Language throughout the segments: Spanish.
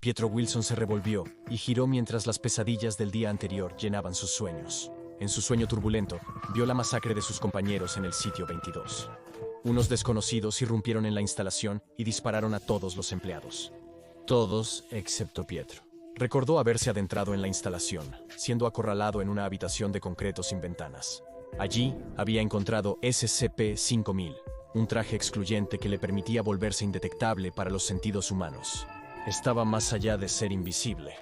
Pietro Wilson se revolvió y giró mientras las pesadillas del día anterior llenaban sus sueños. En su sueño turbulento, vio la masacre de sus compañeros en el sitio 22. Unos desconocidos irrumpieron en la instalación y dispararon a todos los empleados. Todos excepto Pietro. Recordó haberse adentrado en la instalación, siendo acorralado en una habitación de concreto sin ventanas. Allí había encontrado SCP-5000, un traje excluyente que le permitía volverse indetectable para los sentidos humanos. Estaba más allá de ser invisible.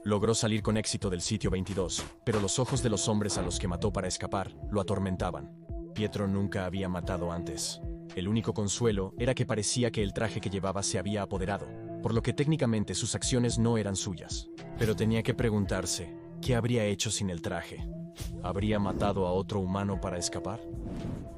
Logró salir con éxito del sitio 22, pero los ojos de los hombres a los que mató para escapar lo atormentaban. Pietro nunca había matado antes. El único consuelo era que parecía que el traje que llevaba se había apoderado, por lo que técnicamente sus acciones no eran suyas. Pero tenía que preguntarse, ¿qué habría hecho sin el traje? ¿Habría matado a otro humano para escapar?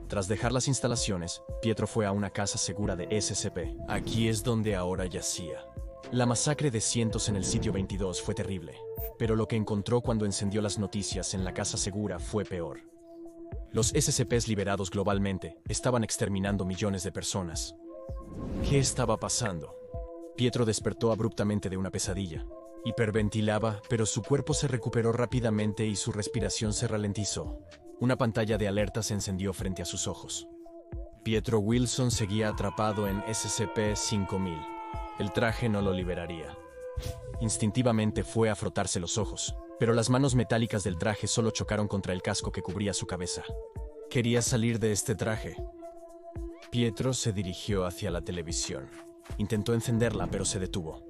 Tras dejar las instalaciones, Pietro fue a una casa segura de SCP. Aquí es donde ahora yacía. La masacre de cientos en el sitio 22 fue terrible, pero lo que encontró cuando encendió las noticias en la casa segura fue peor. Los SCPs liberados globalmente estaban exterminando millones de personas. ¿Qué estaba pasando? Pietro despertó abruptamente de una pesadilla. Hiperventilaba, pero su cuerpo se recuperó rápidamente y su respiración se ralentizó. Una pantalla de alerta se encendió frente a sus ojos. Pietro Wilson seguía atrapado en SCP-5000. El traje no lo liberaría. Instintivamente fue a frotarse los ojos, pero las manos metálicas del traje solo chocaron contra el casco que cubría su cabeza. Quería salir de este traje. Pietro se dirigió hacia la televisión. Intentó encenderla, pero se detuvo.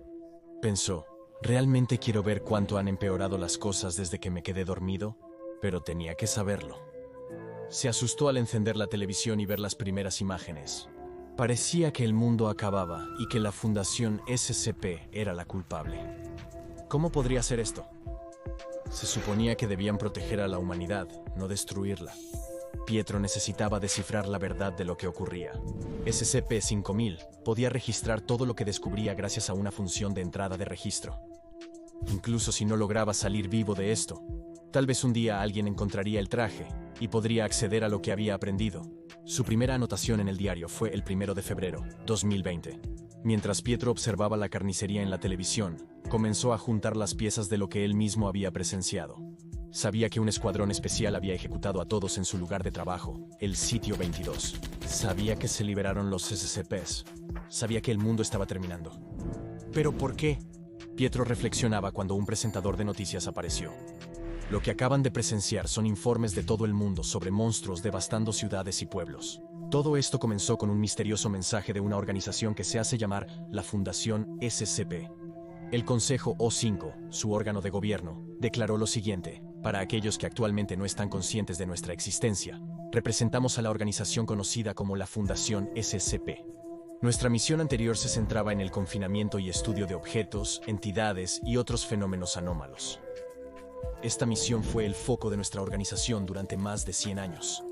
Pensó, ¿realmente quiero ver cuánto han empeorado las cosas desde que me quedé dormido? Pero tenía que saberlo. Se asustó al encender la televisión y ver las primeras imágenes. Parecía que el mundo acababa y que la Fundación SCP era la culpable. ¿Cómo podría ser esto? Se suponía que debían proteger a la humanidad, no destruirla. Pietro necesitaba descifrar la verdad de lo que ocurría. SCP-5000 podía registrar todo lo que descubría gracias a una función de entrada de registro. Incluso si no lograba salir vivo de esto, tal vez un día alguien encontraría el traje y podría acceder a lo que había aprendido. Su primera anotación en el diario fue el 1 de febrero, 2020. Mientras Pietro observaba la carnicería en la televisión, comenzó a juntar las piezas de lo que él mismo había presenciado. Sabía que un escuadrón especial había ejecutado a todos en su lugar de trabajo, el sitio 22. Sabía que se liberaron los SCPs. Sabía que el mundo estaba terminando. ¿Pero por qué? Pietro reflexionaba cuando un presentador de noticias apareció. Lo que acaban de presenciar son informes de todo el mundo sobre monstruos devastando ciudades y pueblos. Todo esto comenzó con un misterioso mensaje de una organización que se hace llamar la Fundación SCP. El Consejo O5, su órgano de gobierno, declaró lo siguiente: para aquellos que actualmente no están conscientes de nuestra existencia, representamos a la organización conocida como la Fundación SCP. Nuestra misión anterior se centraba en el confinamiento y estudio de objetos, entidades y otros fenómenos anómalos. Esta misión fue el foco de nuestra organización durante más de 100 años.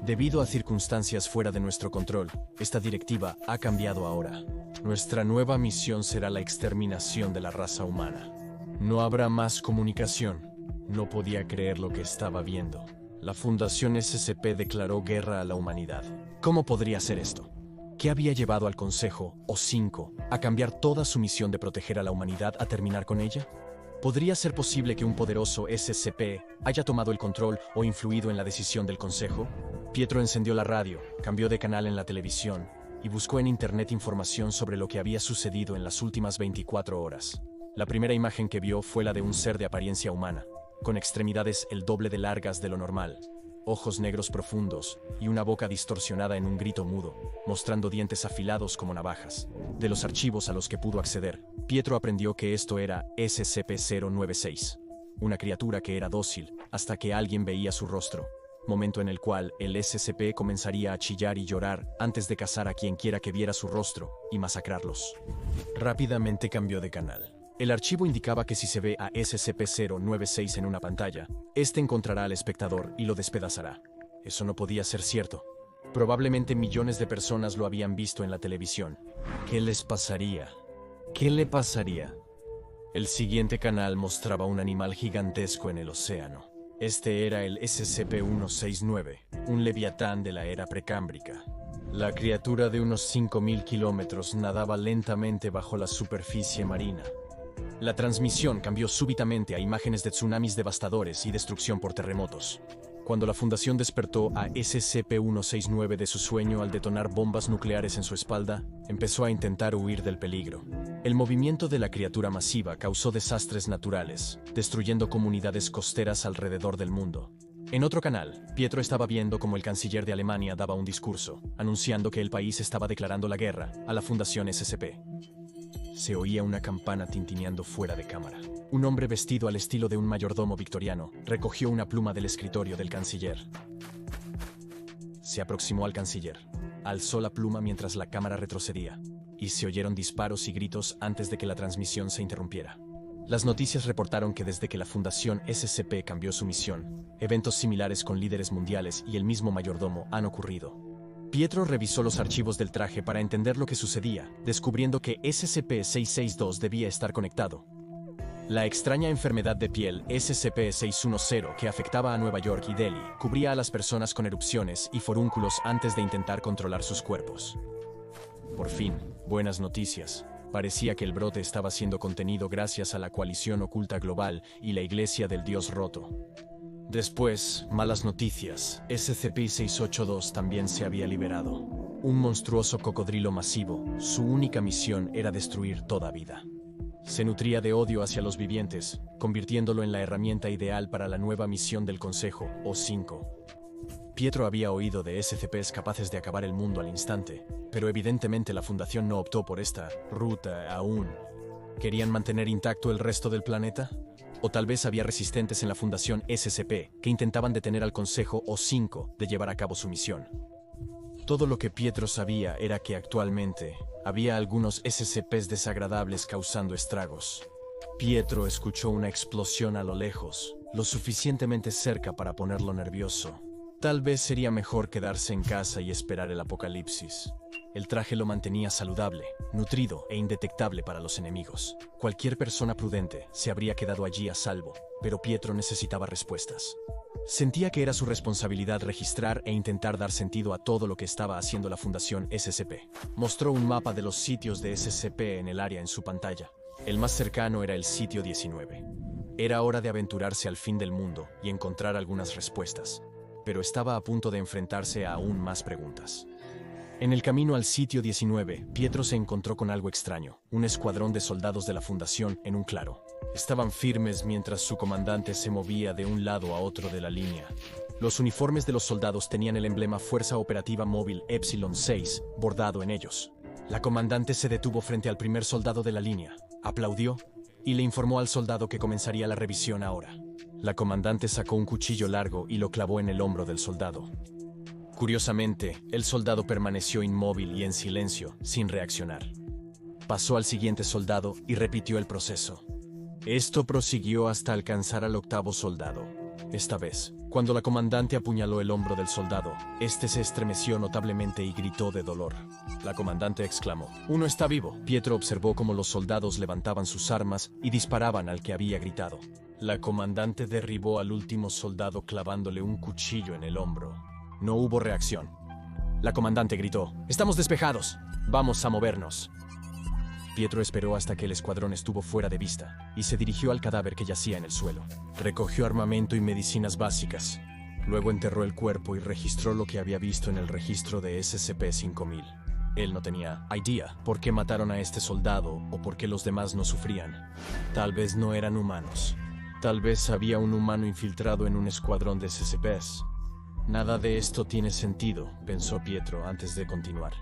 Debido a circunstancias fuera de nuestro control, esta directiva ha cambiado ahora. Nuestra nueva misión será la exterminación de la raza humana. No habrá más comunicación. No podía creer lo que estaba viendo. La Fundación SCP declaró guerra a la humanidad. ¿Cómo podría ser esto? ¿Qué había llevado al Consejo O5 a cambiar toda su misión de proteger a la humanidad a terminar con ella? ¿Podría ser posible que un poderoso SCP haya tomado el control o influido en la decisión del Consejo? Pietro encendió la radio, cambió de canal en la televisión y buscó en internet información sobre lo que había sucedido en las últimas 24 horas. La primera imagen que vio fue la de un ser de apariencia humana, con extremidades el doble de largas de lo normal, ojos negros profundos y una boca distorsionada en un grito mudo, mostrando dientes afilados como navajas. De los archivos a los que pudo acceder, Pietro aprendió que esto era SCP-096, una criatura que era dócil hasta que alguien veía su rostro, momento en el cual el SCP comenzaría a chillar y llorar antes de cazar a quien quiera que viera su rostro y masacrarlos. Rápidamente cambió de canal. El archivo indicaba que si se ve a SCP-096 en una pantalla, este encontrará al espectador y lo despedazará. Eso no podía ser cierto. Probablemente millones de personas lo habían visto en la televisión. ¿Qué les pasaría? ¿Qué le pasaría? El siguiente canal mostraba un animal gigantesco en el océano. Este era el SCP-169, un leviatán de la era precámbrica. La criatura de unos 5.000 kilómetros nadaba lentamente bajo la superficie marina. La transmisión cambió súbitamente a imágenes de tsunamis devastadores y destrucción por terremotos. Cuando la Fundación despertó a SCP-169 de su sueño al detonar bombas nucleares en su espalda, empezó a intentar huir del peligro. El movimiento de la criatura masiva causó desastres naturales, destruyendo comunidades costeras alrededor del mundo. En otro canal, Pietro estaba viendo cómo el canciller de Alemania daba un discurso, anunciando que el país estaba declarando la guerra a la Fundación SCP. Se oía una campana tintineando fuera de cámara. Un hombre vestido al estilo de un mayordomo victoriano recogió una pluma del escritorio del canciller. Se aproximó al canciller. Alzó la pluma mientras la cámara retrocedía, y se oyeron disparos y gritos antes de que la transmisión se interrumpiera. Las noticias reportaron que desde que la Fundación SCP cambió su misión, eventos similares con líderes mundiales y el mismo mayordomo han ocurrido. Pietro revisó los archivos del traje para entender lo que sucedía, descubriendo que SCP-662 debía estar conectado. La extraña enfermedad de piel SCP-610 que afectaba a Nueva York y Delhi cubría a las personas con erupciones y forúnculos antes de intentar controlar sus cuerpos. Por fin, buenas noticias. Parecía que el brote estaba siendo contenido gracias a la coalición oculta global y la Iglesia del Dios Roto. Después, malas noticias. SCP-682 también se había liberado. Un monstruoso cocodrilo masivo. Su única misión era destruir toda vida. Se nutría de odio hacia los vivientes, convirtiéndolo en la herramienta ideal para la nueva misión del Consejo, O5. Pietro había oído de SCPs capaces de acabar el mundo al instante, pero evidentemente la Fundación no optó por esta ruta aún. ¿Querían mantener intacto el resto del planeta? O tal vez había resistentes en la Fundación SCP que intentaban detener al Consejo O5 de llevar a cabo su misión. Todo lo que Pietro sabía era que actualmente había algunos SCPs desagradables causando estragos. Pietro escuchó una explosión a lo lejos, lo suficientemente cerca para ponerlo nervioso. Tal vez sería mejor quedarse en casa y esperar el apocalipsis. El traje lo mantenía saludable, nutrido e indetectable para los enemigos. Cualquier persona prudente se habría quedado allí a salvo, pero Pietro necesitaba respuestas. Sentía que era su responsabilidad registrar e intentar dar sentido a todo lo que estaba haciendo la Fundación SCP. Mostró un mapa de los sitios de SCP en el área en su pantalla. El más cercano era el sitio 19. Era hora de aventurarse al fin del mundo y encontrar algunas respuestas, pero estaba a punto de enfrentarse a aún más preguntas. En el camino al sitio 19, Pietro se encontró con algo extraño, un escuadrón de soldados de la Fundación en un claro. Estaban firmes mientras su comandante se movía de un lado a otro de la línea. Los uniformes de los soldados tenían el emblema Fuerza Operativa Móvil Epsilon 6 bordado en ellos. La comandante se detuvo frente al primer soldado de la línea, aplaudió y le informó al soldado que comenzaría la revisión ahora. La comandante sacó un cuchillo largo y lo clavó en el hombro del soldado. Curiosamente, el soldado permaneció inmóvil y en silencio, sin reaccionar. Pasó al siguiente soldado y repitió el proceso. Esto prosiguió hasta alcanzar al octavo soldado. Esta vez, cuando la comandante apuñaló el hombro del soldado, este se estremeció notablemente y gritó de dolor. La comandante exclamó: «¡Uno está vivo!». Pietro observó cómo los soldados levantaban sus armas y disparaban al que había gritado. La comandante derribó al último soldado clavándole un cuchillo en el hombro. No hubo reacción. La comandante gritó: «¡Estamos despejados! ¡Vamos a movernos!». Pietro esperó hasta que el escuadrón estuvo fuera de vista y se dirigió al cadáver que yacía en el suelo. Recogió armamento y medicinas básicas. Luego enterró el cuerpo y registró lo que había visto en el registro de SCP-5000. Él no tenía idea por qué mataron a este soldado o por qué los demás no sufrían. Tal vez no eran humanos. Tal vez había un humano infiltrado en un escuadrón de SCPs. Nada de esto tiene sentido, pensó Pietro antes de continuar.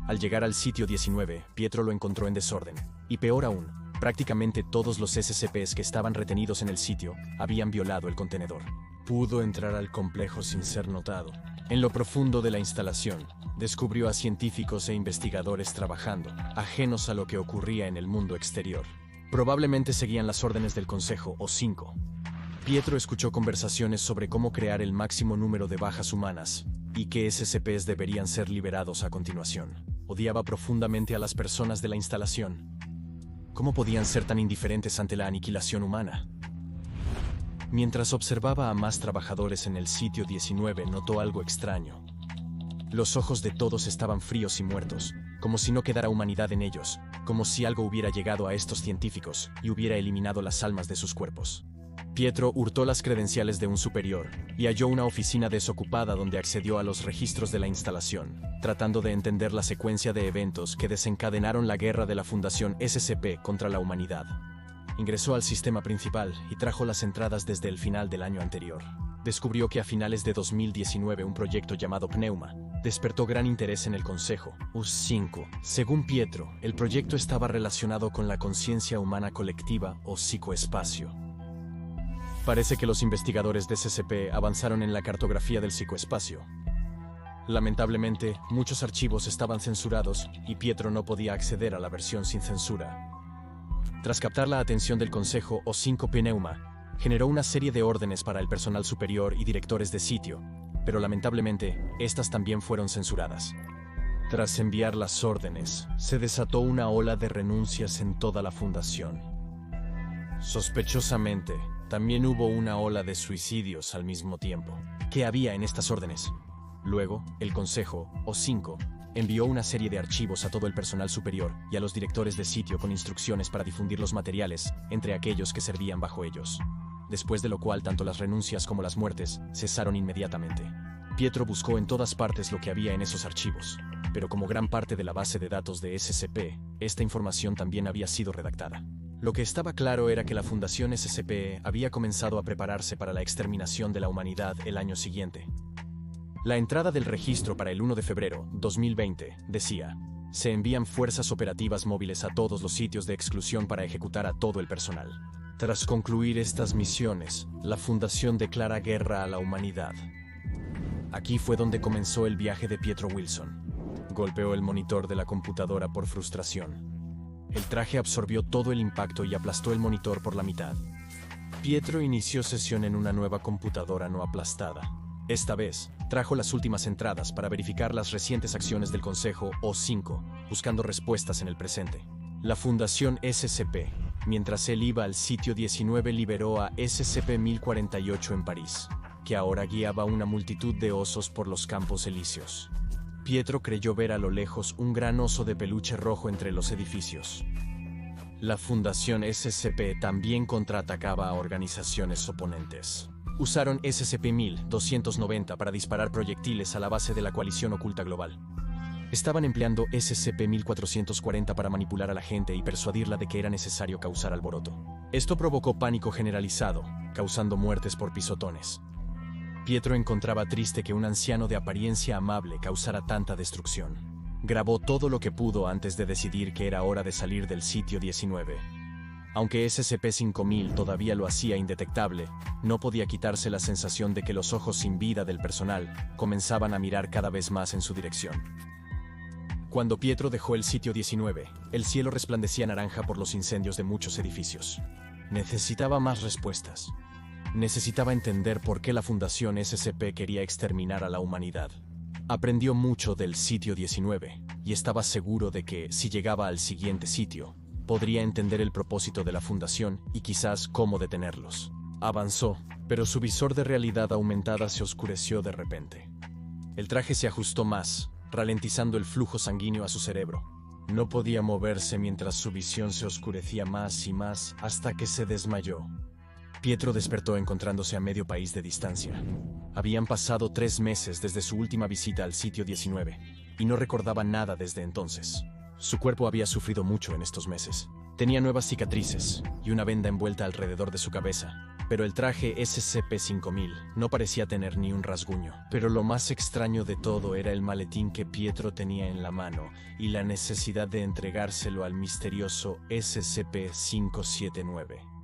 Al llegar al sitio 19, Pietro lo encontró en desorden. Y peor aún, prácticamente todos los SCPs que estaban retenidos en el sitio habían violado el contenedor. Pudo entrar al complejo sin ser notado. En lo profundo de la instalación, descubrió a científicos e investigadores trabajando, ajenos a lo que ocurría en el mundo exterior. Probablemente seguían las órdenes del Consejo O5. Pietro escuchó conversaciones sobre cómo crear el máximo número de bajas humanas y qué SCPs deberían ser liberados a continuación. Odiaba profundamente a las personas de la instalación. ¿Cómo podían ser tan indiferentes ante la aniquilación humana? Mientras observaba a más trabajadores en el sitio 19, notó algo extraño. Los ojos de todos estaban fríos y muertos, como si no quedara humanidad en ellos, como si algo hubiera llegado a estos científicos y hubiera eliminado las almas de sus cuerpos. Pietro hurtó las credenciales de un superior y halló una oficina desocupada donde accedió a los registros de la instalación, tratando de entender la secuencia de eventos que desencadenaron la guerra de la Fundación SCP contra la humanidad. Ingresó al sistema principal y trajo las entradas desde el final del año anterior. Descubrió que a finales de 2019 un proyecto llamado Pneuma despertó gran interés en el Consejo US5. Según Pietro, el proyecto estaba relacionado con la conciencia humana colectiva o psicoespacio. Parece que los investigadores de SCP avanzaron en la cartografía del psicoespacio. Lamentablemente, muchos archivos estaban censurados y Pietro no podía acceder a la versión sin censura. Tras captar la atención del Consejo O5 Pneuma, generó una serie de órdenes para el personal superior y directores de sitio, pero lamentablemente, estas también fueron censuradas. Tras enviar las órdenes, se desató una ola de renuncias en toda la fundación. Sospechosamente, también hubo una ola de suicidios al mismo tiempo. ¿Qué había en estas órdenes? Luego, el Consejo O5 envió una serie de archivos a todo el personal superior y a los directores de sitio con instrucciones para difundir los materiales entre aquellos que servían bajo ellos. Después de lo cual tanto las renuncias como las muertes cesaron inmediatamente. Pietro buscó en todas partes lo que había en esos archivos, pero como gran parte de la base de datos de SCP, esta información también había sido redactada. Lo que estaba claro era que la Fundación SCP había comenzado a prepararse para la exterminación de la humanidad el año siguiente. La entrada del registro para el 1 de febrero 2020 decía: se envían fuerzas operativas móviles a todos los sitios de exclusión para ejecutar a todo el personal. Tras concluir estas misiones, la Fundación declara guerra a la humanidad. Aquí fue donde comenzó el viaje de Pietro Wilson. Golpeó el monitor de la computadora por frustración. El traje absorbió todo el impacto y aplastó el monitor por la mitad. Pietro inició sesión en una nueva computadora no aplastada. Esta vez, trajo las últimas entradas para verificar las recientes acciones del Consejo O5, buscando respuestas en el presente. La Fundación SCP, mientras él iba al sitio 19, liberó a SCP-1048 en París, que ahora guiaba una multitud de osos por los Campos Elíseos. Pietro creyó ver a lo lejos un gran oso de peluche rojo entre los edificios. La Fundación SCP también contraatacaba a organizaciones oponentes. Usaron SCP-1290 para disparar proyectiles a la base de la coalición oculta global. Estaban empleando SCP-1440 para manipular a la gente y persuadirla de que era necesario causar alboroto. Esto provocó pánico generalizado, causando muertes por pisotones. Pietro encontraba triste que un anciano de apariencia amable causara tanta destrucción. Grabó todo lo que pudo antes de decidir que era hora de salir del sitio 19. Aunque SCP-5000 todavía lo hacía indetectable, no podía quitarse la sensación de que los ojos sin vida del personal comenzaban a mirar cada vez más en su dirección. Cuando Pietro dejó el sitio 19, el cielo resplandecía naranja por los incendios de muchos edificios. Necesitaba más respuestas. Necesitaba entender por qué la Fundación SCP quería exterminar a la humanidad. Aprendió mucho del sitio 19, y estaba seguro de que, si llegaba al siguiente sitio, podría entender el propósito de la Fundación y quizás cómo detenerlos. Avanzó, pero su visor de realidad aumentada se oscureció de repente. El traje se ajustó más, ralentizando el flujo sanguíneo a su cerebro. No podía moverse mientras su visión se oscurecía más y más hasta que se desmayó. Pietro despertó encontrándose a medio país de distancia. Habían pasado 3 meses desde su última visita al sitio 19, y no recordaba nada desde entonces. Su cuerpo había sufrido mucho en estos meses. Tenía nuevas cicatrices y una venda envuelta alrededor de su cabeza, pero el traje SCP-5000 no parecía tener ni un rasguño. Pero lo más extraño de todo era el maletín que Pietro tenía en la mano y la necesidad de entregárselo al misterioso SCP-579.